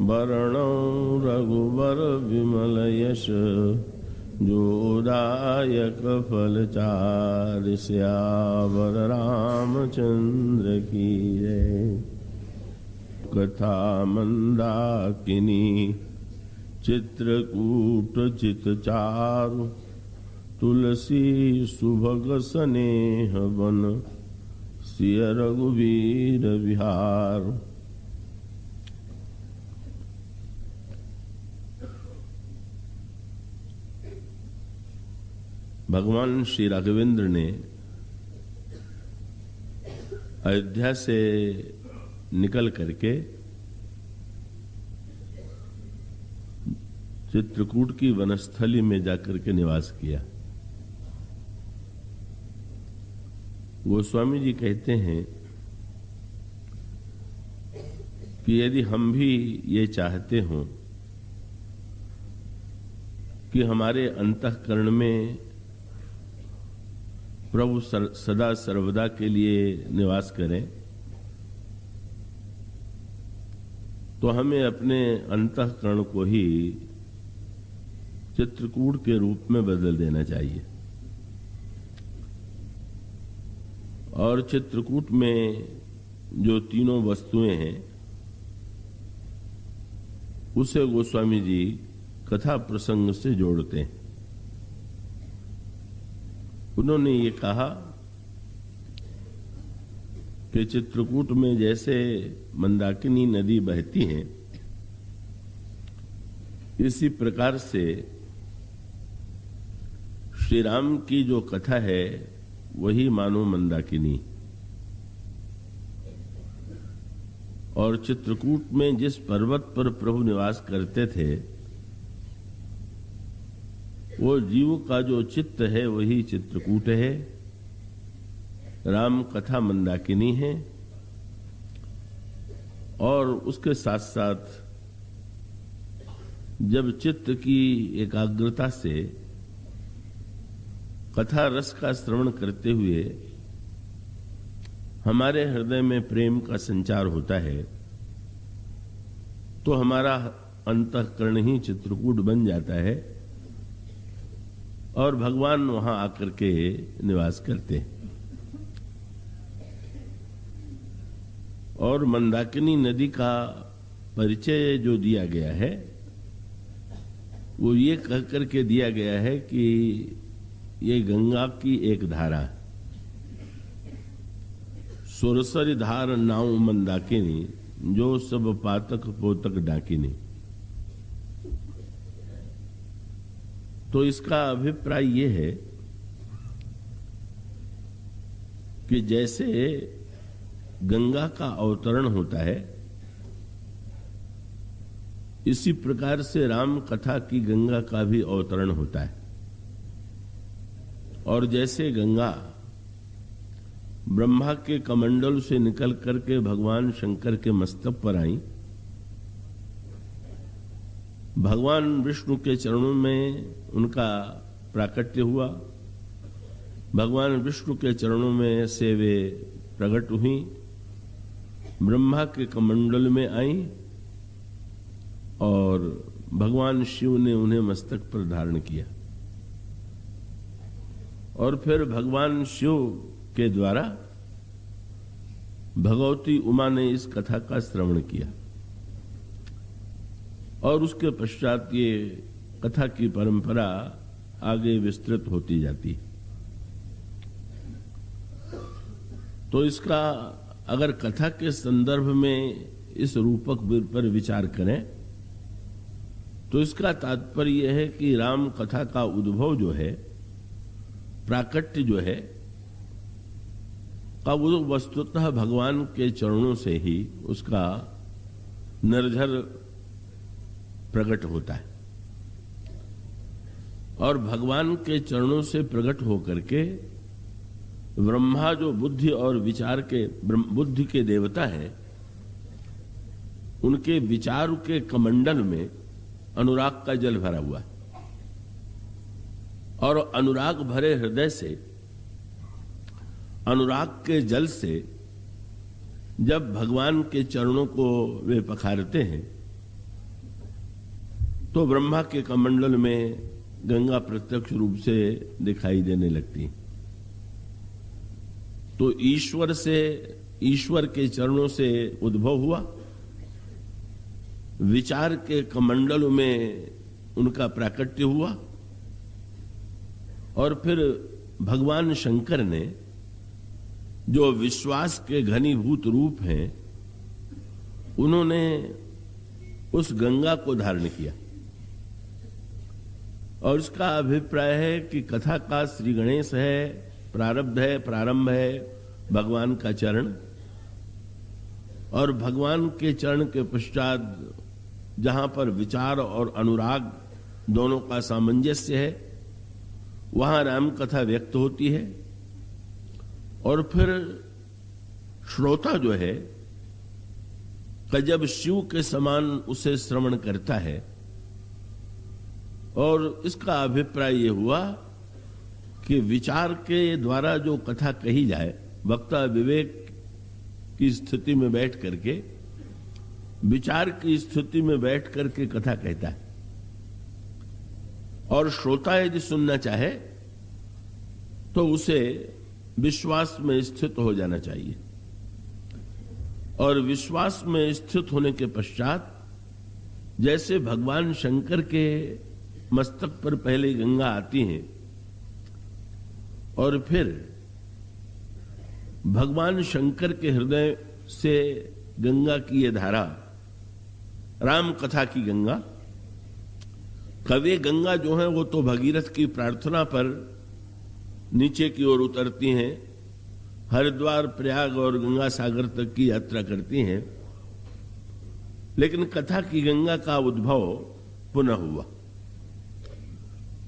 वरणो रघुवर विमल यश जोदायक फलचार सियावर रामचंद्र की जय। कथा मंदाकिनी चित्रकूट चितचारु तुलसी सुभग स्नेह बन सिय रघुवीर विहार। भगवान श्री राघवेंद्र ने अयोध्या से निकल करके चित्रकूट की वनस्थली में जाकर के निवास किया। गोस्वामी जी कहते हैं कि यदि हम भी ये चाहते हों कि हमारे अंतःकरण में प्रभु सदा सर्वदा के लिए निवास करें, तो हमें अपने अंतःकरण को ही चित्रकूट के रूप में बदल देना चाहिए। और चित्रकूट में जो तीनों वस्तुएं हैं उसे गोस्वामी जी कथा प्रसंग से जोड़ते हैं। उन्होंने ये कहा कि चित्रकूट में जैसे मंदाकिनी नदी बहती है, इसी प्रकार से श्री राम की जो कथा है वही मानो मंदाकिनी। और चित्रकूट में जिस पर्वत पर प्रभु निवास करते थे, वो जीव का जो चित्त है वही चित्रकूट है। राम कथा मंदाकिनी है। और उसके साथ साथ जब चित्त की एकाग्रता से कथा रस का श्रवण करते हुए हमारे हृदय में प्रेम का संचार होता है, तो हमारा अंतःकरण ही चित्रकूट बन जाता है और भगवान वहां आकर के निवास करते हैं। और मंदाकिनी नदी का परिचय जो दिया गया है वो ये कह करके दिया गया है कि ये गंगा की एक धारा, सुरसरी धार नाव मंदाकिनी, जो सब पातक पोतक डाकिनी। तो इसका अभिप्राय ये है कि जैसे गंगा का अवतरण होता है, इसी प्रकार से राम कथा की गंगा का भी अवतरण होता है। और जैसे गंगा ब्रह्मा के कमंडल से निकल करके भगवान शंकर के मस्तक पर आई, भगवान विष्णु के चरणों में उनका प्राकट्य हुआ, भगवान विष्णु के चरणों में से वे प्रकट हुई, ब्रह्मा के कमंडल में आई और भगवान शिव ने उन्हें मस्तक पर धारण किया। और फिर भगवान शिव के द्वारा भगवती उमा ने इस कथा का श्रवण किया और उसके पश्चात ये कथा की परंपरा आगे विस्तृत होती जाती है। तो इसका अगर कथा के संदर्भ में इस रूपक पर विचार करें तो इसका तात्पर्य यह है कि राम कथा का उद्भव जो है, प्राकट्य जो है, का वो वस्तुतः भगवान के चरणों से ही उसका निर्झर प्रकट होता है। और भगवान के चरणों से प्रकट होकर के ब्रह्मा जो बुद्धि और विचार के बुद्धि के देवता है, उनके विचार के कमंडल में अनुराग का जल भरा हुआ है। और अनुराग भरे हृदय से, अनुराग के जल से जब भगवान के चरणों को वे पखारते हैं तो ब्रह्मा के कमंडल में गंगा प्रत्यक्ष रूप से दिखाई देने लगती। तो ईश्वर के चरणों से उद्भव हुआ, विचार के कमंडल में उनका प्राकट्य हुआ और फिर भगवान शंकर ने जो विश्वास के घनीभूत रूप हैं, उन्होंने उस गंगा को धारण किया। और इसका अभिप्राय है कि कथा का श्री गणेश है, प्रारंभ है भगवान का चरण, और भगवान के चरण के पश्चात जहां पर विचार और अनुराग दोनों का सामंजस्य है, वहां राम कथा व्यक्त होती है। और फिर श्रोता जो है कि जब शिव के समान उसे श्रवण करता है, और इसका अभिप्राय यह हुआ कि विचार के द्वारा जो कथा कही जाए, वक्ता विवेक की स्थिति में बैठ करके, विचार की स्थिति में बैठ करके कथा कहता है, और श्रोता यदि सुनना चाहे तो उसे विश्वास में स्थित हो जाना चाहिए। और विश्वास में स्थित होने के पश्चात जैसे भगवान शंकर के मस्तक पर पहले गंगा आती है और फिर भगवान शंकर के हृदय से गंगा की यह धारा, राम कथा की गंगा, कवे गंगा जो है वो तो भगीरथ की प्रार्थना पर नीचे की ओर उतरती हैं, हरिद्वार, प्रयाग और गंगा सागर तक की यात्रा करती हैं, लेकिन कथा की गंगा का उद्भव पुनः हुआ।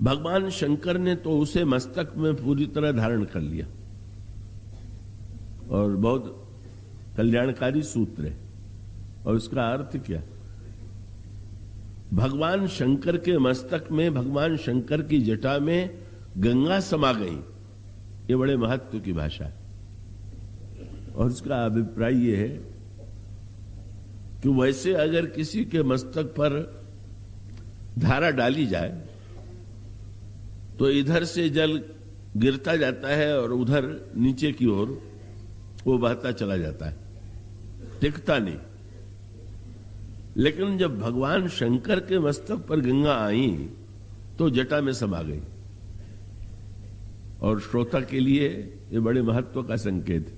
भगवान शंकर ने तो उसे मस्तक में पूरी तरह धारण कर लिया, और बहुत कल्याणकारी सूत्र है। और उसका अर्थ क्या? भगवान शंकर के मस्तक में, भगवान शंकर की जटा में गंगा समा गई। ये बड़े महत्व की भाषा है। और इसका अभिप्राय यह है कि वैसे अगर किसी के मस्तक पर धारा डाली जाए तो इधर से जल गिरता जाता है और उधर नीचे की ओर वो बहता चला जाता है, टिकता नहीं। लेकिन जब भगवान शंकर के मस्तक पर गंगा आई तो जटा में समा गई। और श्रोता के लिए ये बड़े महत्व का संकेत है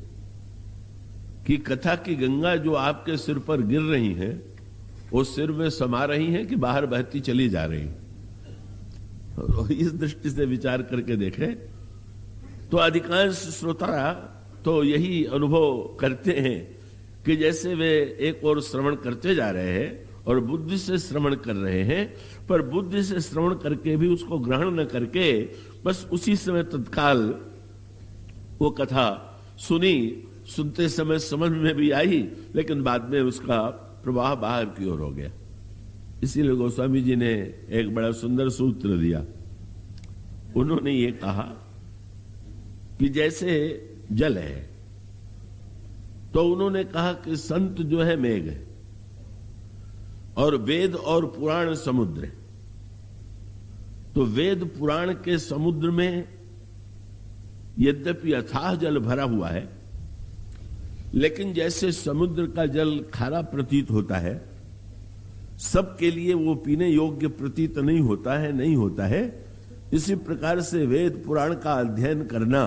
कि कथा की गंगा जो आपके सिर पर गिर रही है, वो सिर में समा रही है कि बाहर बहती चली जा रही है। इस दृष्टि से विचार करके देखें तो अधिकांश श्रोता तो यही अनुभव करते हैं कि जैसे वे एक और श्रवण करते जा रहे हैं और बुद्धि से श्रवण कर रहे हैं, पर बुद्धि से श्रवण करके भी उसको ग्रहण न करके बस उसी समय तत्काल वो कथा सुनी, सुनते समय समझ में भी आई, लेकिन बाद में उसका प्रवाह बाहर की ओर हो गया। इसीलिए गोस्वामी जी ने एक बड़ा सुंदर सूत्र दिया। उन्होंने ये कहा कि जैसे जल है, तो उन्होंने कहा कि संत जो है मेघ है और वेद और पुराण समुद्र है। तो वेद पुराण के समुद्र में यद्यपि अथाह जल भरा हुआ है, लेकिन जैसे समुद्र का जल खारा प्रतीत होता है, सबके लिए वो पीने योग्य प्रतीत नहीं होता है, इसी प्रकार से वेद पुराण का अध्ययन करना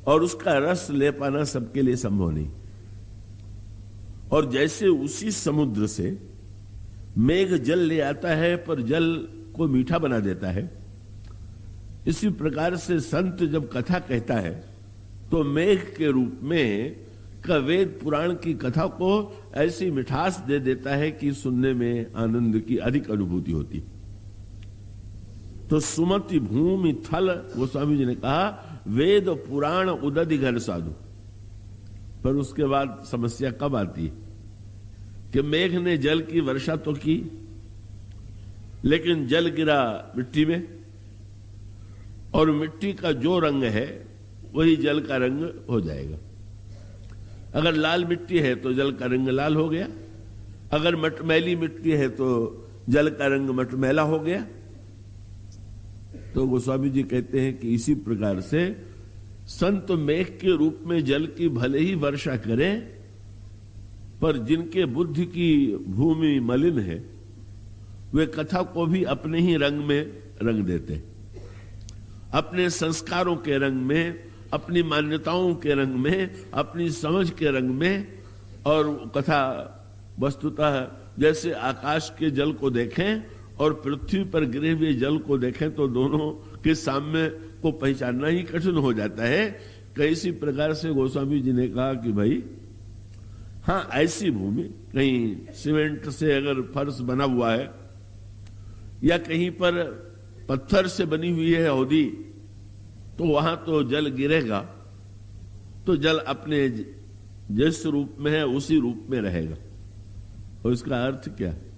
और उसका रस ले पाना सबके लिए संभव नहीं। और जैसे उसी समुद्र से मेघ जल ले आता है पर जल को मीठा बना देता है, इसी प्रकार से संत जब कथा कहता है तो मेघ के रूप में का वेद पुराण की कथा को ऐसी मिठास दे देता है कि सुनने में आनंद की अधिक अनुभूति होती। तो सुमति भूमि थल, गोस्वामी जी ने कहा, वेद पुराण उदधि घर साधु। पर उसके बाद समस्या कब आती है कि मेघ ने जल की वर्षा तो की, लेकिन जल गिरा मिट्टी में, और मिट्टी का जो रंग है वही जल का रंग हो जाएगा। अगर लाल मिट्टी है तो जल का रंग लाल हो गया, अगर मटमैली मिट्टी है तो जल का रंग मटमैला हो गया। तो गोस्वामी जी कहते हैं कि इसी प्रकार से संत मेघ के रूप में जल की भले ही वर्षा करें, पर जिनके बुद्धि की भूमि मलिन है वे कथा को भी अपने ही रंग में रंग देते, अपने संस्कारों के रंग में, अपनी मान्यताओं के रंग में, अपनी समझ के रंग में। और कथा वस्तुतः जैसे आकाश के जल को देखें और पृथ्वी पर गिरे हुए जल को देखें तो दोनों के सामने को पहचानना ही कठिन हो जाता है। कैसी प्रकार से गोस्वामी जी ने कहा कि भाई हाँ, ऐसी भूमि कहीं सीमेंट से अगर फर्श बना हुआ है या कहीं पर पत्थर से बनी हुई है हौदी, तो वहां तो जल गिरेगा, तो जल अपने जिस रूप में है उसी रूप में रहेगा। और इसका अर्थ क्या है?